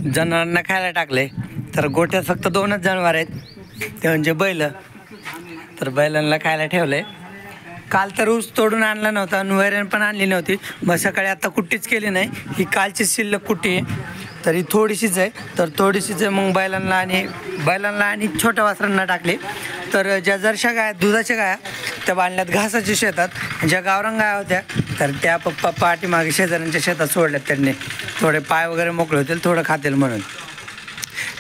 जनावरांना खायला टाकले. तर गोठ्यात फक्त 2च जनावर आहेत, ते म्हणजे बैल. तर बैलांना खायला ठेवले. काल तर ऊस तोडून आणला नव्हता आणि वैरण पण आणली नव्हती. मग सकाळी आता कुट्टीच केली नाही, ही कालची शिल्लक कुट्टी आहे. तरी थोडीशीच आहे, तर थोडीशीच आहे. मग बैलांना आणि छोट्या वासरांना टाकले. तर ज्या जरशा गाय दुधाच्या गाया त्या बांधल्यात घासाच्या शेतात. ज्या गावरान गाया होत्या तर त्या पप्पा पाठीमागे शेजाऱ्यांच्या शेतात सोडल्यात त्यांनी. थोडे पाय वगैरे मोकळे होतील, थोडं खातील म्हणून.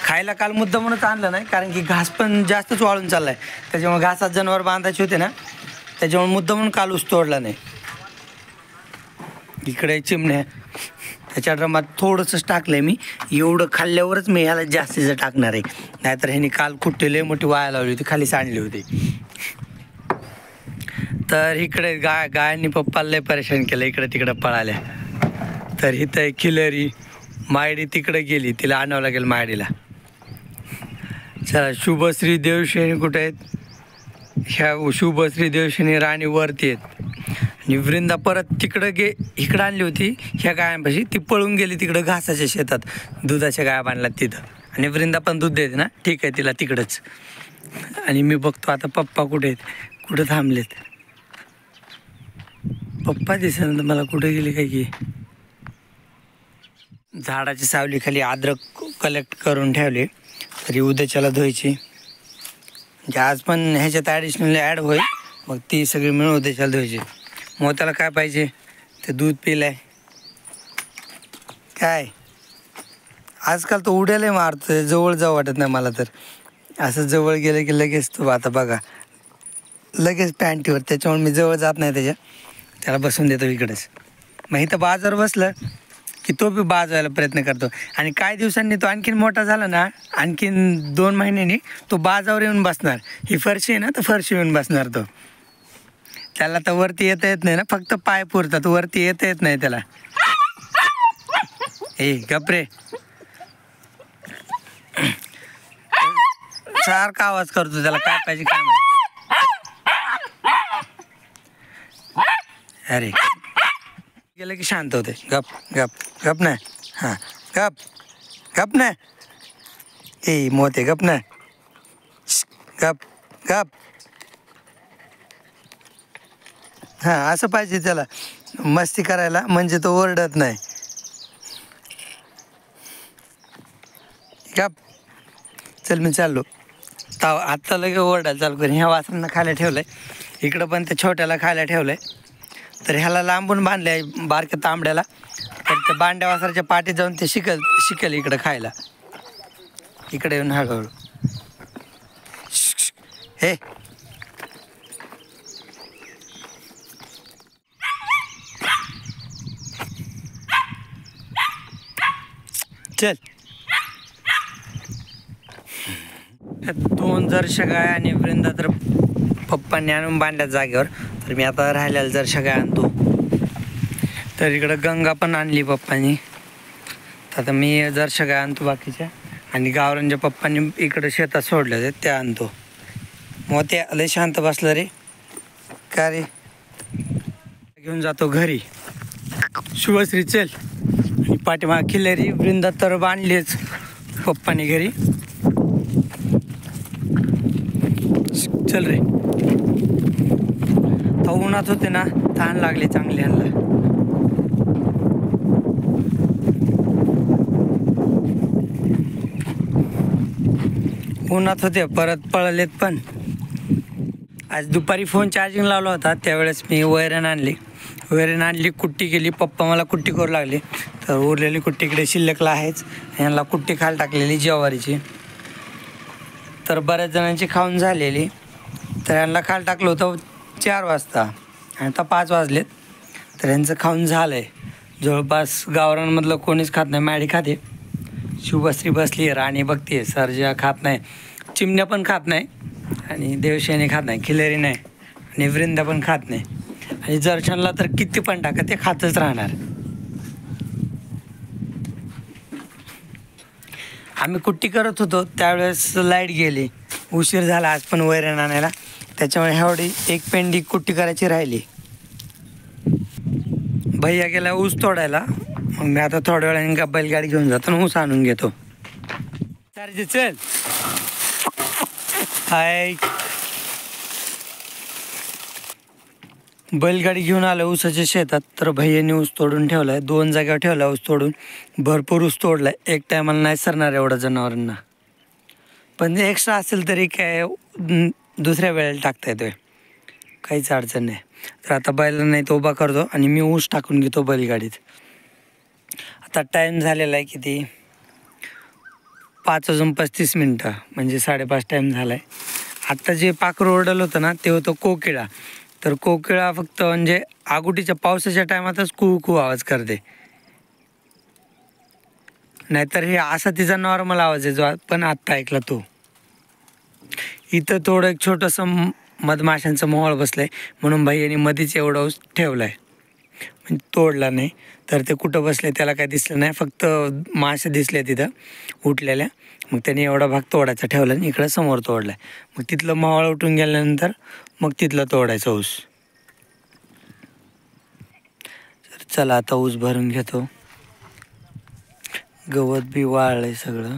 खायला काल मुद्दा म्हणूनच आणलं नाही, कारण की घास पण जास्तच वाळून चालला आहे. त्याच्यामुळे घासात जनावर बांधायचे होते ना, त्याच्यामुळे मुद्दा म्हणून काल ऊस तोडला नाही. इकडे चिमण्या, त्याच्या ड्रमात थोडंसंच टाकलं आहे मी. एवढं खाल्ल्यावरच मी ह्याला जास्तीचं टाकणार आहे, नाहीतर ह्यानी काल कुठे लय मोठी वाया लावली होती, खाली सांडली होती. तर इकडे गायांनी पप्पाला लय परेशान केलं, इकडे तिकडे पळाल्या. तर इथं खिलरी मायडी तिकडे गेली, तिला आणावं लागेल मायडीला. चला, शुभश्री देवशेनी कुठे आहेत? ह्या शुभश्री देवशेनी राणी वरती आहेत. आणि वृंदा परत इकडं आणली होती ह्या गायांपाशी, ती पळून गेली तिकडं घासाच्या शेतात. दुधाच्या गाया बांधल्यात तिथं. आणि वृंदा पण दूध देते ना, ठीक आहे, तिला तिकडंच. आणि मी बघतो आता पप्पा कुठे आहेत, कुठं थांबलेत. पप्पा दिसेना मला, कुठे गेले काय की. झाडाच्या सावलीखाली अद्रक कलेक्ट करून ठेवले, तरी उद्याच्याला धुवायची. म्हणजे आज पण ह्याच्यात ॲडिशनल ॲड होईल, मग ती सगळी मिळून उद्याच्याला धुवायची. मग त्याला काय पाहिजे, ते दूध पिलं आहे काय. आजकाल तो उड्याला मारतो, जवळ जाऊ वाटत नाही मला. तर असं जवळ गेलं की लगेच तो आता बघा लगेच पॅन्टीवर, त्याच्यामुळे मी जवळ जात नाही त्याला बसून देतो इकडेच. मग इथं बाजावर बसलं की तो बी बाजवायला प्रयत्न करतो. आणि काही दिवसांनी तो आणखीन मोठा झाला ना, आणखीन 2 महिन्यांनी तो बाजावर येऊन बसणार. ही फरशी आहे ना, तर फरशी येऊन बसणार तो. त्याला तर वरती येता येत नाही ना, फक्त पाय पुरतात, वरती येता येत नाही त्याला. ए गपरे, सारखा आवाज करतो, त्याला काय पाहिजे काय माहिती. अरे गेलं की शांत होते. गप गप गप ना, हां गप गप ना. ए मोते गप ना, गप गप. हां असं पाहिजे त्याला मस्ती करायला, म्हणजे तो ओरडत नाही. गप. चल मी चाललो. आत्ता लगे ओरडायला चालू करेन. ह्या वासरांना खायला ठेवलं आहे, इकडं पण त्या छोट्याला खायला ठेवलं आहे. तर ह्याला लांबून बांधले आहे बारक्या तांबड्याला. तर त्या बांड्या वासराच्या पाठीत जाऊन ते शिकेल इकडं खायला. इकडे येऊन हळूहळू. हे चल. 2 जरशा गाय आणि वृंदा तर पप्पांनी आणून बांधल्या जागेवर. तर मी आता राहिलेला जरशा गाय आणतो. तर इकडं गंगा पण आणली पप्पांनी. तर आता मी जरशा गाय आणतो बाकीच्या, आणि गावरांच्या पप्पांनी इकडं शेतात सोडले होते त्या आणतो. मग ते लय शांत बसलं रे. का रे, घेऊन जातो घरी. शुभश्री चल. आणि पाठीमाग खिल्लेरी वृंदा तर बांधलीच पप्पांनी घरी. चल रे. उन्हात होते ना, तहान लागली चांगली ह्यांना. उन्हात होते, परत पळलेत पण. आज दुपारी फोन चार्जिंग लावला होता, त्यावेळेस मी वैरण आणली कुट्टी केली. पप्पा मला कुट्टी करू लागली. तर उरलेली कुट्टी इकडे शिल्लकला आहेच. ह्यांना कुट्टी खायला टाकलेली ज्वारीची. तर बऱ्याच जणांची खाऊन झालेली. तर यांना खायला टाकलं होतं 4 वाजता, आणि आता 5 वाजलेत. तर यांचं खाऊन झालं आहे जवळपास. गावरांमधलं कोणीच खात नाही, मॅडी खाते. शुभश्री बसली, राणी बघते, सर्जा खात नाही, चिमण्या पण खात नाही, आणि देवशेनी खात नाही, खिलेरी नाही, आणि वृंदा पण खात नाही. आणि जरशनला तर किती पण टाका ते खातच राहणार. आम्ही कुट्टी करत होतो त्यावेळेस लाईट गेली, उशीर झाला आज पण वैरण आणायला. त्याच्यामुळे एवढी एक पेंडी कुट्टी करायची राहिली. भैया गेला ऊस तोडायला, मग मी आता थोड्या वेळाने बैलगाडी घेऊन जातो आणि ऊस आणून घेतो. चार्जे चल. हाय, बैलगाडी घेऊन आलं ऊसाच्या शेतात. तर भैयाने ऊस तोडून ठेवलाय, 2 जागेवर ठेवला ऊस तोडून. भरपूर ऊस तोडलाय. एक टायमाला नाही सरणार एवढं जनावरांना, पण एक्स्ट्रा असेल तरी काय दुसऱ्या वेळेला टाकता येतोय, काहीच अडचण नाही. तर आता बैल नाही तो उभा करतो आणि मी ऊस टाकून घेतो बैलगाडीत. आता टाईम झालेला आहे किती, 5:35 म्हणजे 5:30 टाईम झाला आहे. आत्ता जे पाखरू ओरडलं होतं ना ते होतं कोकिळा. तर कोकिळा फक्त म्हणजे आगुटीच्या पावसाच्या टायमातच कू आवाज करते, नाहीतर हे असा तिचा नॉर्मल आवाज आहे जो पण आत्ता ऐकला तो. इथं थोडं एक छोटंसं मधमाशांचं मोहोळ बसलंय म्हणून भाईयांनी मधीच एवढा ऊस ठेवलाय, म्हणजे तोडला नाही. तर ते कुठं बसले त्याला काय दिसलं नाही, फक्त मासे दिसले तिथं उठलेल्या. मग त्याने एवढा भाग तोडायचा ठेवला आणि इकडं समोर तोडलाय. मग तिथलं मोहोळ उठून गेल्यानंतर मग तिथलं तोडायचं ऊस. तर चला आता ऊस भरून घेतो. गवत बी वाळलंय सगळं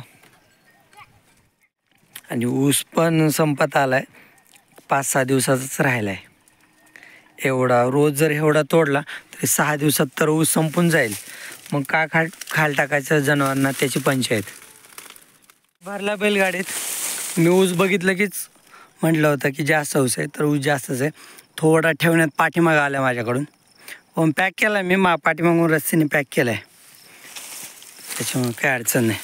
आणि ऊस पण संपत आलाय, 5-6 दिवसाचाच राहिलाय. एवढा रोज जर एवढा तोडला तरी 6 दिवसात तर ऊस संपून जाईल. मग काय खाल टाकायचं जनावरांना त्याची पंचायत. भरला बैलगाडीत. मी ऊस बघितलं कीच म्हटलं होतं की जास्त ऊस आहे, तर ऊस जास्तच आहे. थोडा ठेवण्यात पाठीमागं आला माझ्याकडून, पण पॅक केला मी पाठीमागून रस्त्याने पॅक केला आहे, त्याच्यामुळे काय अडचण नाही.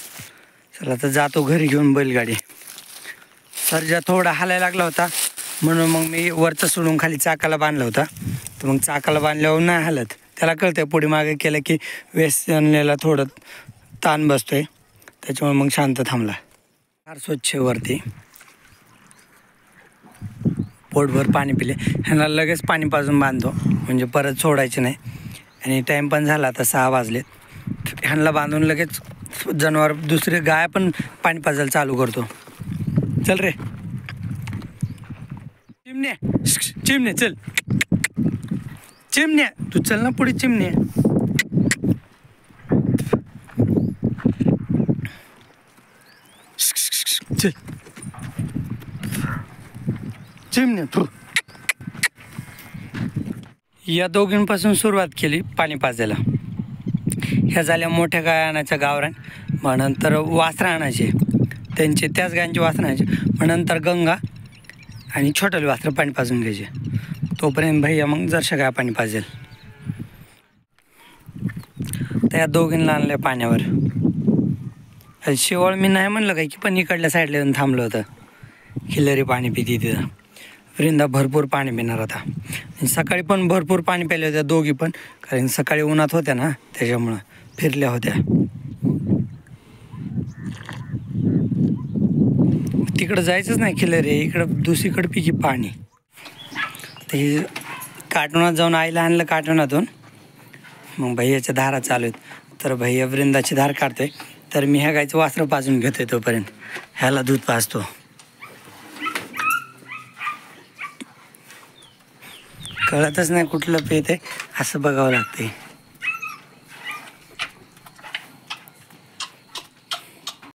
चला आता जातो घरी घेऊन बैलगाडी. सर्जा थोडा हालायला लागला होता म्हणून मग मी वरचं सोडून खाली चाकाला बांधला होता. तर मग चाकाला बांधल्यावर नाही हालत, त्याला कळतंय पुढे मागे केलं की वेसनलेला थोडं ताण बसतोय, त्याच्यामुळे मग शांत थांबला. फार स्वच्छ वरती, पोटभर पाणी पिले. ह्यांना लगेच पाणी पाजून बांधतो म्हणजे परत सोडायचे नाही. आणि टाईम पण झाला आता 6 वाजलेत. ह्यांना बांधून लगेच जनावर दुसरे गाय पण पाणी पाजायला चालू करतो. चल रे चिमण्या, चिमण्या चल, चिमण्या तू चल ना पुढे. चिमण्या चल, चिमण्या तू. या दोघींपासून सुरुवात केली पाणी पाजायला. ह्या झाल्या मोठ्या गाय आणायच्या गावरान, मग नंतर वासरं आणायचे त्यांचे, त्याच गायांचे वासरं आणायचे. मग नंतर गंगा आणि छोटले वासरं पाणी पाजून घ्यायचे. तोपर्यंत भैया मग जरशा गाय पाणी पाजेल. तर या दोघींना आणलं पाण्यावर. शेवळ मी नाही म्हणलं काय की, पण इकडल्या साईडला येऊन थांबलं होतं. खिल्लारी पाणी पिती तिथं. वृंदा भरपूर पाणी पिणार होता. आणि सकाळी पण भरपूर पाणी प्यायले होत्या दोघी पण, कारण सकाळी उन्हात होत्या ना त्याच्यामुळं फिरल्या होत्या. तिकडं जायचंच नाही खिल्लारी, इकडं दुसरीकडं पिकी पाणी. ते काटवनात जाऊन आईला आणलं काटवनातून. मग भैयाच्या धारा चालू आहेत. तर भैया वृंदाची धार काढतोय, तर मी ह्या गायचं वासरं पाजून घेतोय. तोपर्यंत ह्याला दूध पाजतो. कळतच नाही कुठलं पेत आहे, असं बघावं लागते.